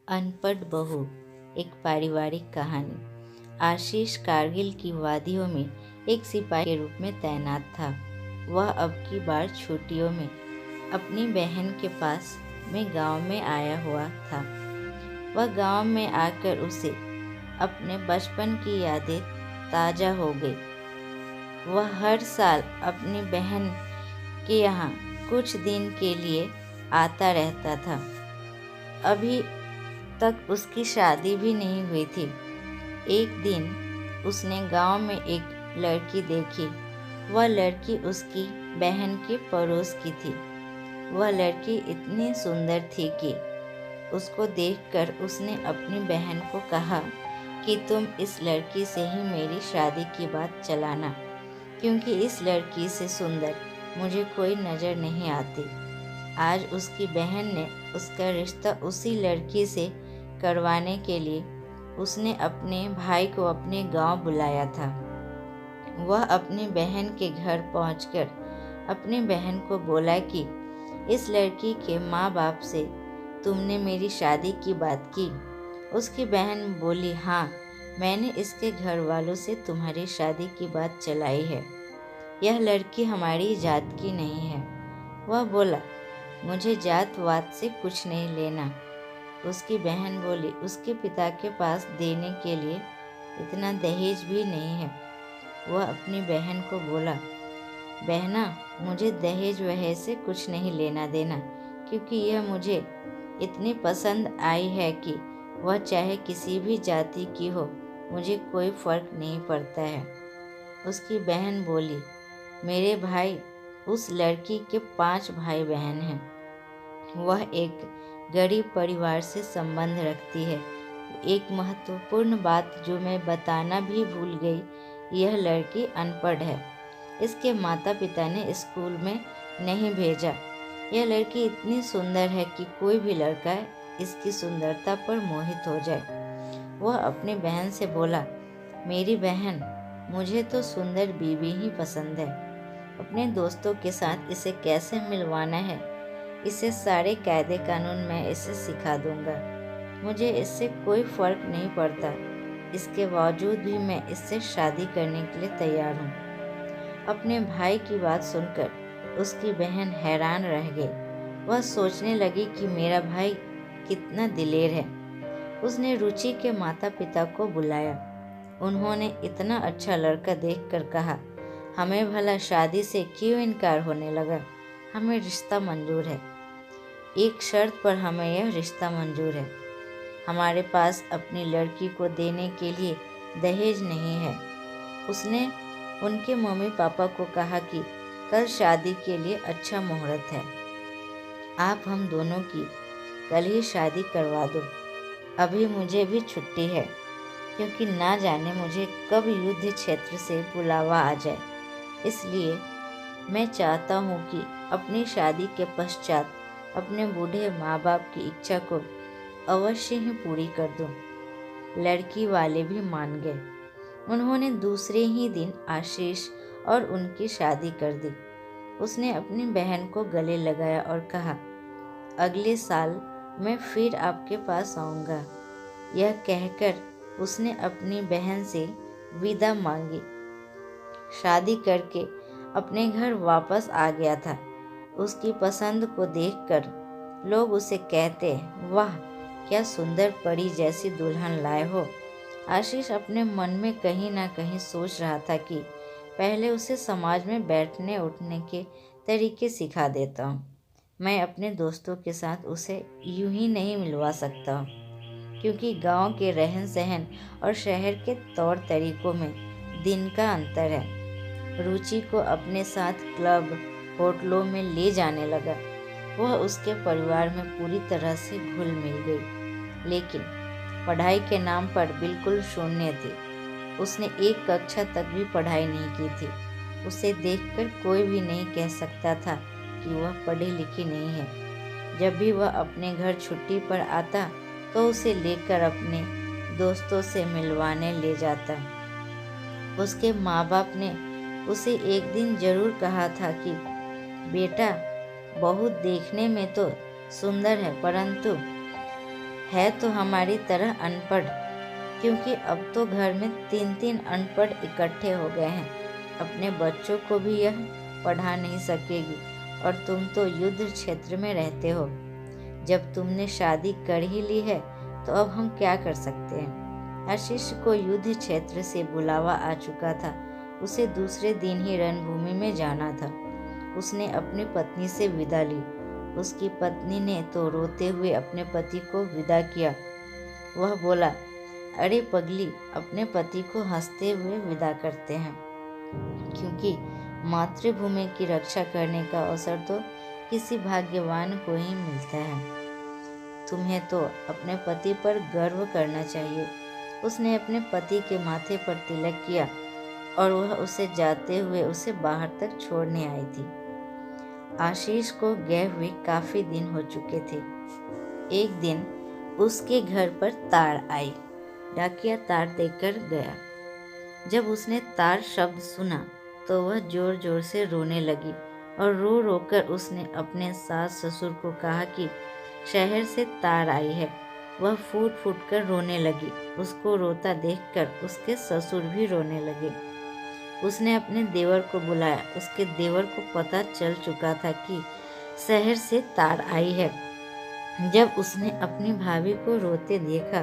अनपढ़ बहू, एक पारिवारिक कहानी। आशीष कारगिल की वादियों में एक सिपाही के रूप में तैनात था। वह अब की बार छुट्टियों में अपनी बहन के पास में गांव में आया हुआ था। वह गांव में आकर उसे अपने बचपन की यादें ताज़ा हो गई। वह हर साल अपनी बहन के यहाँ कुछ दिन के लिए आता रहता था। अभी तक उसकी शादी भी नहीं हुई थी। एक दिन उसने गांव में एक लड़की देखी। वह लड़की उसकी बहन के पड़ोस की थी। वह लड़की इतनी सुंदर थी कि उसको देखकर उसने अपनी बहन को कहा कि तुम इस लड़की से ही मेरी शादी की बात चलाना, क्योंकि इस लड़की से सुंदर मुझे कोई नज़र नहीं आती। आज उसकी बहन ने उसका रिश्ता उसी लड़की से करवाने के लिए उसने अपने भाई को अपने गांव बुलाया था। वह अपनी बहन के घर पहुंचकर अपनी बहन को बोला कि इस लड़की के माँ बाप से तुमने मेरी शादी की बात की। उसकी बहन बोली, हाँ, मैंने इसके घर वालों से तुम्हारी शादी की बात चलाई है। यह लड़की हमारी जात की नहीं है। वह बोला, मुझे जात वात से कुछ नहीं लेना। उसकी बहन बोली, उसके पिता के पास देने के लिए इतना दहेज भी नहीं है। वह अपनी बहन को बोला, बहना, मुझे दहेज वहेज से कुछ नहीं लेना देना, क्योंकि यह मुझे इतनी पसंद आई है कि वह चाहे किसी भी जाति की हो, मुझे कोई फर्क नहीं पड़ता है। उसकी बहन बोली, मेरे भाई, उस लड़की के 5 भाई बहन हैं। वह एक गरीब परिवार से संबंध रखती है। एक महत्वपूर्ण बात जो मैं बताना भी भूल गई, यह लड़की अनपढ़ है। इसके माता पिता ने स्कूल में नहीं भेजा। यह लड़की इतनी सुंदर है कि कोई भी लड़का इसकी सुंदरता पर मोहित हो जाए। वह अपनी बहन से बोला, मेरी बहन, मुझे तो सुंदर बीवी ही पसंद है। अपने दोस्तों के साथ इसे कैसे मिलवाना है, इसे सारे कायदे कानून मैं इसे सिखा दूंगा। मुझे इससे कोई फर्क नहीं पड़ता। इसके बावजूद भी मैं इससे शादी करने के लिए तैयार हूँ। अपने भाई की बात सुनकर उसकी बहन हैरान रह गई। वह सोचने लगी कि मेरा भाई कितना दिलेर है। उसने रुचि के माता पिता को बुलाया। उन्होंने इतना अच्छा लड़का देखकर कहा, हमें भला शादी से क्यों इनकार होने लगा? हमें रिश्ता मंजूर है। एक शर्त पर हमें यह रिश्ता मंजूर है। हमारे पास अपनी लड़की को देने के लिए दहेज नहीं है। उसने उनके मम्मी पापा को कहा कि कल शादी के लिए अच्छा मुहूर्त है। आप हम दोनों की कल ही शादी करवा दो। अभी मुझे भी छुट्टी है, क्योंकि ना जाने मुझे कब युद्ध क्षेत्र से बुलावा आ जाए। इसलिए मैं चाहता हूँ कि अपनी शादी के पश्चात अपने बूढ़े माँ बाप की इच्छा को अवश्य ही पूरी कर दूँ। लड़की वाले भी मान गए। उन्होंने दूसरे ही दिन आशीष और उनकी शादी कर दी। उसने अपनी बहन को गले लगाया और कहा, अगले साल मैं फिर आपके पास आऊँगा। यह कहकर उसने अपनी बहन से विदा मांगी। शादी करके अपने घर वापस आ गया था। उसकी पसंद को देखकर लोग उसे कहते, वाह, क्या सुंदर परी जैसी दुल्हन लाए हो। आशीष अपने मन में कहीं ना कहीं सोच रहा था कि पहले उसे समाज में बैठने उठने के तरीके सिखा देता हूँ। मैं अपने दोस्तों के साथ उसे यूं ही नहीं मिलवा सकता हूँ, क्योंकि गांव के रहन सहन और शहर के तौर तरीकों में दिन का अंतर है। रुचि को अपने साथ क्लब होटलों में ले जाने लगा। वह उसके परिवार में पूरी तरह से घुल मिल गई, लेकिन पढ़ाई के नाम पर बिल्कुल शून्य थी। उसने एक कक्षा तक भी पढ़ाई नहीं की थी। उसे देखकर कोई भी नहीं कह सकता था कि वह पढ़ी लिखी नहीं है। जब भी वह अपने घर छुट्टी पर आता तो उसे लेकर अपने दोस्तों से मिलवाने ले जाता। उसके माँ बाप ने उसे एक दिन जरूर कहा था कि बेटा, बहू देखने में तो सुंदर है, परंतु है तो हमारी तरह अनपढ़, क्योंकि अब तो घर में 3-3 अनपढ़ इकट्ठे हो गए हैं। अपने बच्चों को भी यह पढ़ा नहीं सकेगी, और तुम तो युद्ध क्षेत्र में रहते हो। जब तुमने शादी कर ही ली है तो अब हम क्या कर सकते हैं। आशीष को युद्ध क्षेत्र से बुलावा आ चुका था। उसे दूसरे दिन ही रणभूमि में जाना था। उसने अपनी पत्नी से विदा ली। उसकी पत्नी ने तो रोते हुए अपने पति को विदा किया। वह बोला, अरे पगली, अपने पति को हंसते हुए विदा करते हैं, क्योंकि मातृभूमि की रक्षा करने का अवसर तो किसी भाग्यवान को ही मिलता है। तुम्हें तो अपने पति पर गर्व करना चाहिए। उसने अपने पति के माथे पर तिलक किया और वह उसे जाते हुए उसे बाहर तक छोड़ने आई थी। आशीष को गए हुए काफी दिन हो चुके थे। एक दिन उसके घर पर तार आई। डाकिया तार देकर गया। जब उसने तार शब्द सुना तो वह जोर जोर से रोने लगी, और रो रो कर उसने अपने सास ससुर को कहा कि शहर से तार आई है। वह फूट फूट कर रोने लगी। उसको रोता देखकर उसके ससुर भी रोने लगे। उसने अपने देवर को बुलाया। उसके देवर को पता चल चुका था कि शहर से तार आई है। जब उसने अपनी भाभी को रोते देखा,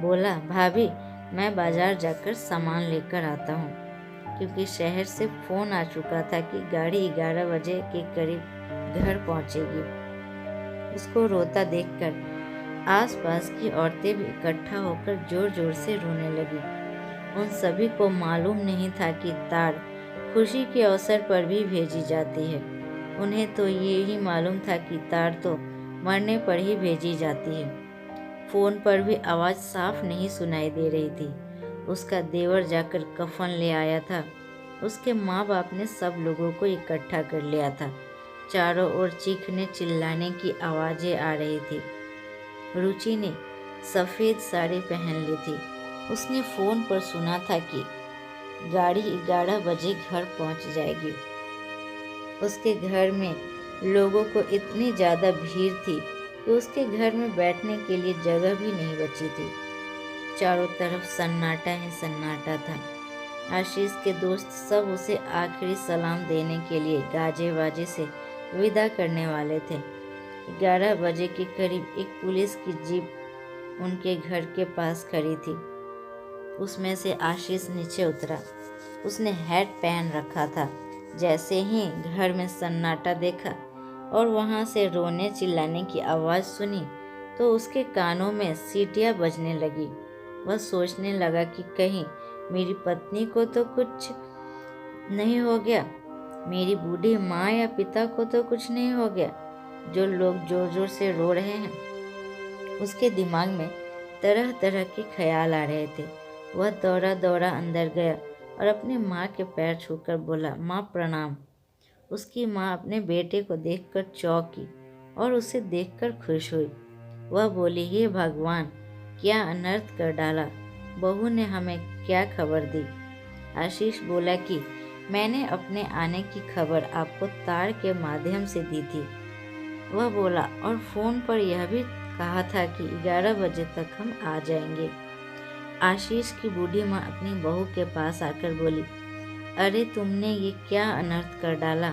बोला, भाभी, मैं बाजार जाकर सामान लेकर आता हूँ, क्योंकि शहर से फोन आ चुका था कि गाड़ी 11 बजे के करीब घर पहुँचेगी। उसको रोता देखकर आसपास की औरतें भी इकट्ठा होकर जोर जोर से रोने लगी। उन सभी को मालूम नहीं था कि तार खुशी के अवसर पर भी भेजी जाती है। उन्हें तो ये ही मालूम था कि तार तो मरने पर ही भेजी जाती है। फोन पर भी आवाज़ साफ नहीं सुनाई दे रही थी। उसका देवर जाकर कफन ले आया था। उसके माँ बाप ने सब लोगों को इकट्ठा कर लिया था। चारों ओर चीखने चिल्लाने की आवाज़ें आ रही थी। रुचि ने सफ़ेद साड़ी पहन ली थी। उसने फ़ोन पर सुना था कि गाड़ी 11 बजे घर पहुंच जाएगी। उसके घर में लोगों को इतनी ज़्यादा भीड़ थी कि उसके घर में बैठने के लिए जगह भी नहीं बची थी। चारों तरफ सन्नाटा ही सन्नाटा था। आशीष के दोस्त सब उसे आखिरी सलाम देने के लिए गाजे बाजे से विदा करने वाले थे। 11 बजे के करीब एक पुलिस की जीप उनके घर के पास खड़ी थी। उसमें से आशीष नीचे उतरा। उसने हैट पहन रखा था। जैसे ही घर में सन्नाटा देखा और वहाँ से रोने चिल्लाने की आवाज़ सुनी तो उसके कानों में सीटियाँ बजने लगी। वह सोचने लगा कि कहीं मेरी पत्नी को तो कुछ नहीं हो गया, मेरी बूढ़ी माँ या पिता को तो कुछ नहीं हो गया, जो लोग जोर जोर से रो रहे हैं। उसके दिमाग में तरह तरह के ख्याल आ रहे थे। वह दौड़ा दौड़ा अंदर गया और अपनी माँ के पैर छूकर बोला, माँ प्रणाम। उसकी माँ अपने बेटे को देखकर चौंकी और उसे देखकर खुश हुई। वह बोली, हे भगवान, क्या अनर्थ कर डाला, बहू ने हमें क्या खबर दी। आशीष बोला कि मैंने अपने आने की खबर आपको तार के माध्यम से दी थी। वह बोला, और फ़ोन पर यह भी कहा था कि 11 बजे तक हम आ जाएंगे। आशीष की बूढ़ी माँ अपनी बहू के पास आकर बोली, अरे तुमने ये क्या अनर्थ कर डाला,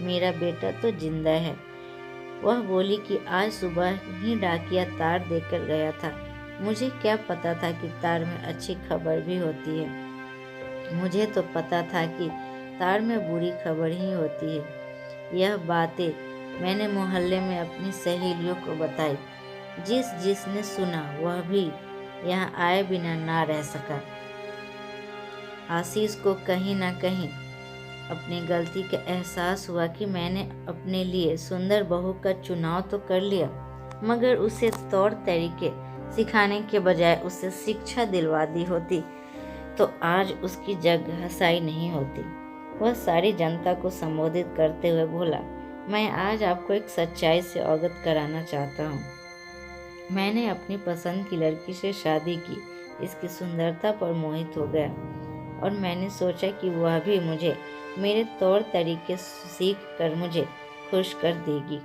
मेरा बेटा तो जिंदा है। वह बोली कि आज सुबह ही डाकिया तार देकर गया था। मुझे क्या पता था कि तार में अच्छी खबर भी होती है। मुझे तो पता था कि तार में बुरी खबर ही होती है। यह बातें मैंने मोहल्ले में अपनी सहेलियों को बताई। जिसने सुना वह भी यहाँ आए बिना ना रह सका। आशीष को कहीं ना कहीं अपनी गलती का एहसास हुआ कि मैंने अपने लिए सुंदर बहू का चुनाव तो कर लिया, मगर उसे तौर तरीके सिखाने के बजाय उसे शिक्षा दिलवा दी होती तो आज उसकी जगह हसाई नहीं होती। वह सारी जनता को संबोधित करते हुए बोला, मैं आज आपको एक सच्चाई से अवगत कराना चाहता हूँ। मैंने अपनी पसंद की लड़की से शादी की। इसकी सुंदरता पर मोहित हो गया और मैंने सोचा कि वह भी मुझे मेरे तौर तरीके सीख कर मुझे खुश कर देगी।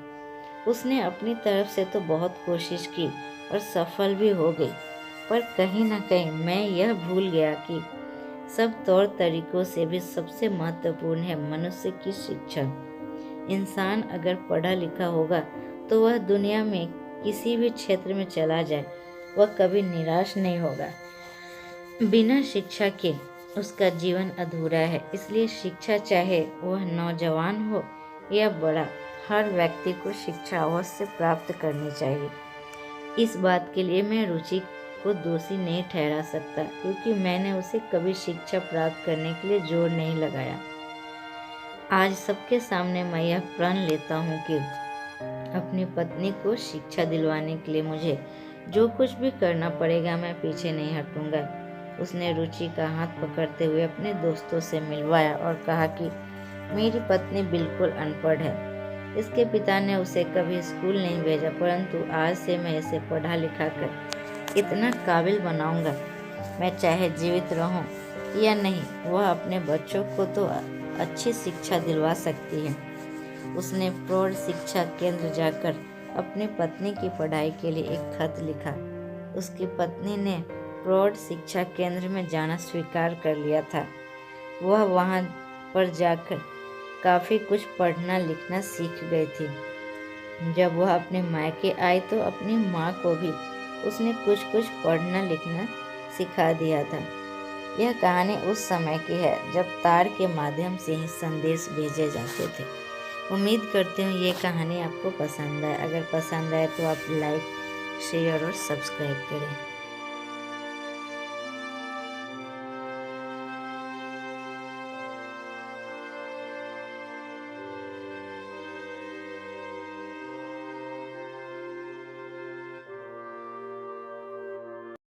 उसने अपनी तरफ से तो बहुत कोशिश की और सफल भी हो गई। पर कहीं ना कहीं मैं यह भूल गया कि सब तौर तरीकों से भी सबसे महत्वपूर्ण है मनुष्य की शिक्षा। इंसान अगर पढ़ा लिखा होगा तो वह दुनिया में किसी भी क्षेत्र में चला जाए, वह कभी निराश नहीं होगा। बिना शिक्षा के उसका जीवन अधूरा है। इसलिए शिक्षा, चाहे वह नौजवान हो या बड़ा, हर व्यक्ति को शिक्षा अवश्य प्राप्त करनी चाहिए। इस बात के लिए मैं रुचि को दोषी नहीं ठहरा सकता, क्योंकि मैंने उसे कभी शिक्षा प्राप्त करने के लिए जोर नहीं लगाया। आज सबके सामने मैं यह प्रण लेता हूँ कि अपनी पत्नी को शिक्षा दिलवाने के लिए मुझे जो कुछ भी करना पड़ेगा, मैं पीछे नहीं हटूंगा। उसने रुचि का हाथ पकड़ते हुए अपने दोस्तों से मिलवाया और कहा कि मेरी पत्नी बिल्कुल अनपढ़ है। इसके पिता ने उसे कभी स्कूल नहीं भेजा, परंतु आज से मैं इसे पढ़ा लिखा कर इतना काबिल बनाऊंगा, मैं चाहे जीवित रहूं या नहीं, वह अपने बच्चों को तो अच्छी शिक्षा दिलवा सकती है। उसने प्रौढ़ शिक्षा केंद्र जाकर अपनी पत्नी की पढ़ाई के लिए एक खत लिखा। उसकी पत्नी ने प्रौढ़ शिक्षा केंद्र में जाना स्वीकार कर लिया था। वह वहां पर जाकर काफ़ी कुछ पढ़ना लिखना सीख गई थी। जब वह अपने मायके आई तो अपनी माँ को भी उसने कुछ कुछ पढ़ना लिखना सिखा दिया था। यह कहानी उस समय की है जब तार के माध्यम से ही संदेश भेजे जाते थे। उम्मीद करती हूँ ये कहानी आपको पसंद आए। अगर पसंद आए तो आप लाइक, शेयर और सब्सक्राइब करें।